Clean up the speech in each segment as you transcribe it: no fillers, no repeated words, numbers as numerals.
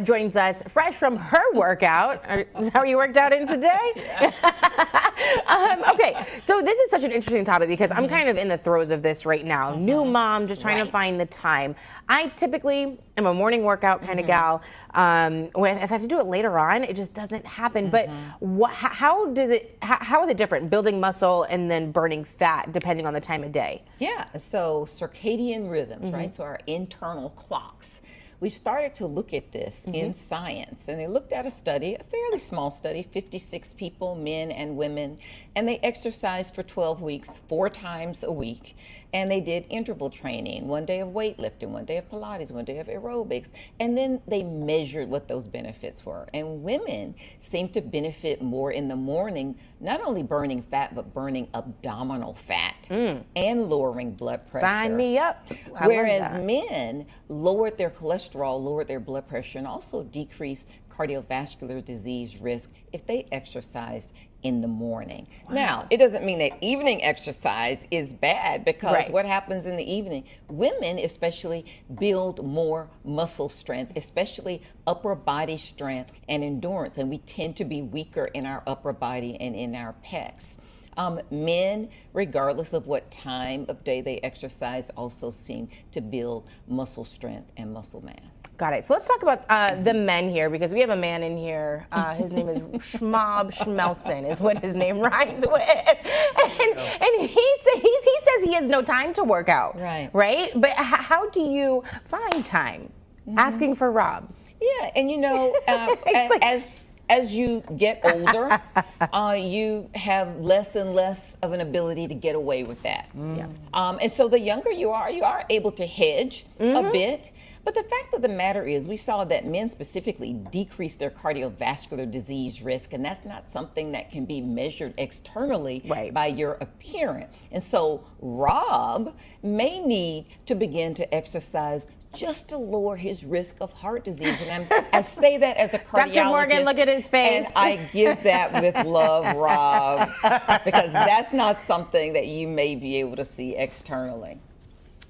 joins us fresh from her workout. Is that how you worked out in today? Okay, so this is such an interesting topic because I'm kind of in the throes of this right now. New mom, just trying to find the time. I typically am a morning workout kind of gal. If I have to do it later on, it just doesn't happen. But how is it different, building muscle and then burning fat depending on the time of day? Yeah, so circadian rhythms, right? So our internal clocks. We started to look at this in science, and they looked at a study, a fairly small study, 56 people, men and women, and they exercised for 12 weeks, 4 times a week, and they did interval training, 1 day of weightlifting, 1 day of Pilates, 1 day of aerobics, and then they measured what those benefits were. And women seem to benefit more in the morning, not only burning fat, but burning abdominal fat and lowering blood pressure. Sign me up. Whereas men lowered their cholesterol, lowered their blood pressure, and also decreased cardiovascular disease risk if they exercise in the morning. Now, it doesn't mean that evening exercise is bad, because what happens in the evening, women especially build more muscle strength, especially upper body strength and endurance, and we tend to be weaker in our upper body and in our pecs. Men, regardless of what time of day they exercise, also seem to build muscle strength and muscle mass. Got it. So let's talk about the men here, because we have a man in here. His name is Schmob Schmelson is what his name rhymes with. And he says he has no time to work out. Right? But how do you find time? Asking for Rob. Yeah, and you know, as you get older, you have less and less of an ability to get away with that. And so the younger you are able to hedge a bit. But the fact of the matter is, we saw that men specifically decrease their cardiovascular disease risk, and that's not something that can be measured externally by your appearance. And so Rob may need to begin to exercise just to lower his risk of heart disease. And I say that as a cardiologist. Dr. Morgan, look at his face. And I give that with love, Rob, because that's not something that you may be able to see externally.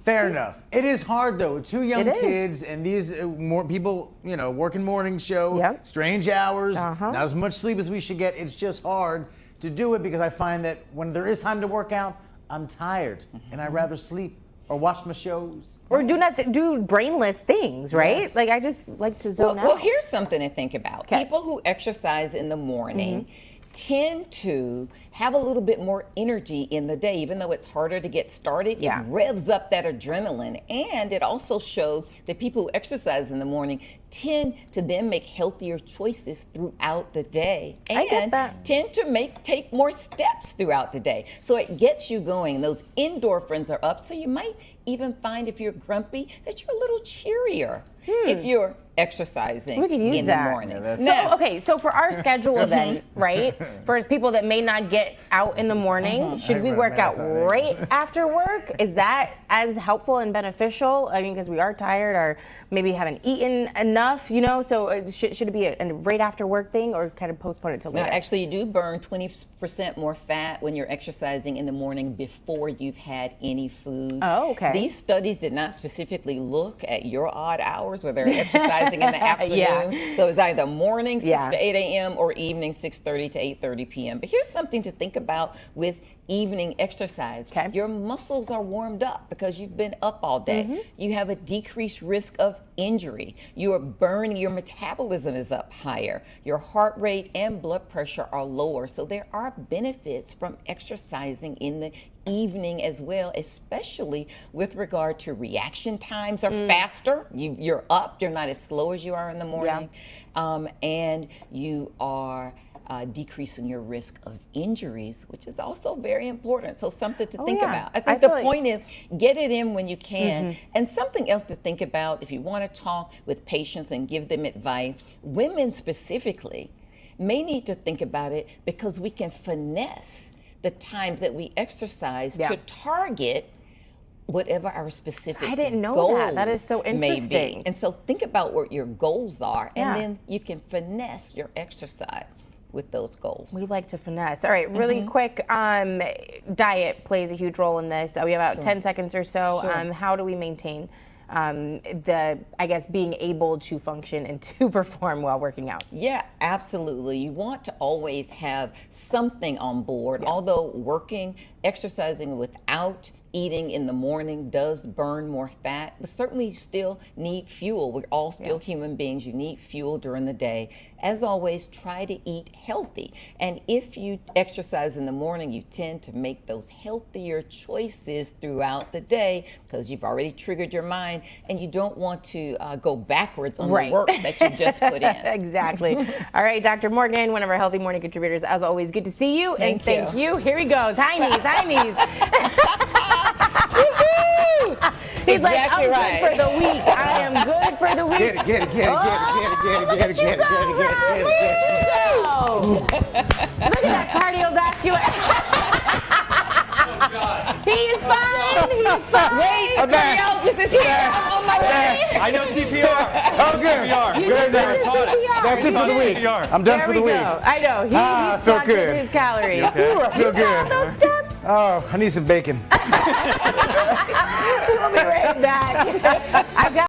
Fair enough. It is hard though. 2 young kids and these more people, you know, working morning show, strange hours, not as much sleep as we should get. It's just hard to do it because I find that when there is time to work out, I'm tired and I'd rather sleep or watch my shows. Or do brainless things, right? Like I just like to zone out. Well, here's something to think about. People who exercise in the morning tend to have a little bit more energy in the day, even though it's harder to get started. It revs up that adrenaline, and it also shows that people who exercise in the morning tend to then make healthier choices throughout the day, and tend to take more steps throughout the day. So it gets you going. Those endorphins are up, so you might even find, if you're grumpy, that you're a little cheerier if you're exercising we could use in that. the morning. So for our schedule then, right, for people that may not get out in the morning, should we work out right after work? Is that as helpful and beneficial? I mean, because we are tired or maybe haven't eaten enough, you know, so should it be a right after work thing or kind of postpone it till later? No, actually, you do burn 20% more fat when you're exercising in the morning before you've had any food. Oh, okay. These studies did not specifically look at your odd hours where they're exercising in the afternoon. So it's either morning 6 to 8 a.m. or evening 6:30 to 8:30 p.m. But here's something to think about with evening exercise. Your muscles are warmed up because you've been up all day. You have a decreased risk of injury. You are burning, your metabolism is up higher. Your heart rate and blood pressure are lower. So there are benefits from exercising in the evening as well, especially with regard to reaction times are faster. You're up, you're not as slow as you are in the morning. And you are decreasing your risk of injuries, which is also very important. So something to think about. I think the point is get it in when you can. And something else to think about if you want to talk with patients and give them advice, women specifically may need to think about it because we can finesse the times that we exercise to target whatever our specific I didn't know that. That is so interesting. And so think about what your goals are, and then you can finesse your exercise with those goals. We like to finesse. All right, really quick, diet plays a huge role in this. We have about 10 seconds or so. How do we maintain I guess, being able to function and to perform while working out. Yeah, absolutely. You want to always have something on board. Although exercising without eating in the morning does burn more fat, but certainly you still need fuel. We're all still human beings. You need fuel during the day. As always, try to eat healthy. And if you exercise in the morning, you tend to make those healthier choices throughout the day because you've already triggered your mind and you don't want to go backwards on the work that you just put in. Exactly. All right, Dr. Morgan, one of our Healthy Morning contributors, as always, good to see you. Thank you. Here he goes. High knees, high knees. He's exactly like, I'm good for the week. I am good for the week. Get it. Look at that cardiovascular. He's fine. He's fine. Wait, I'm back. cardiologist is here. I'm on my way. I know CPR. Oh, good. Good. That's it for the week. I'm done for the week. I know. He's I feel clocked in good. his calories. Ooh, I feel good. Those steps. Oh, I need some bacon. We'll be right back. I've got